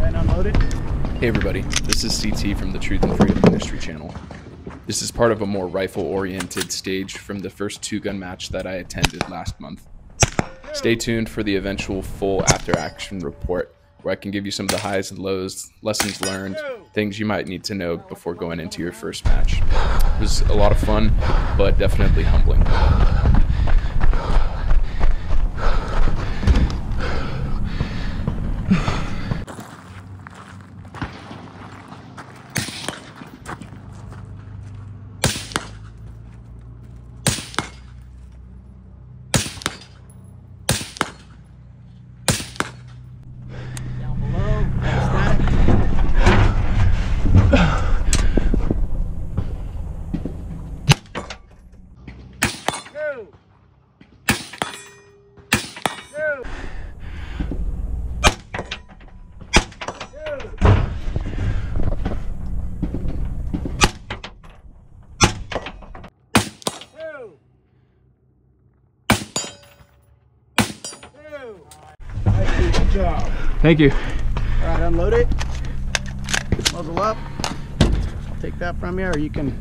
and unload it. Hey everybody, this is CT from the Truth and Freedom Ministry channel. This is part of a more rifle-oriented stage from the first two-gun match that I attended last month. Stay tuned for the eventual full after-action report, where I can give you some of the highs and lows, lessons learned, things you might need to know before going into your first match. It was a lot of fun, but definitely humbling. Good job. Thank you. All right, unload it. Muzzle up. I'll take that from you, or you can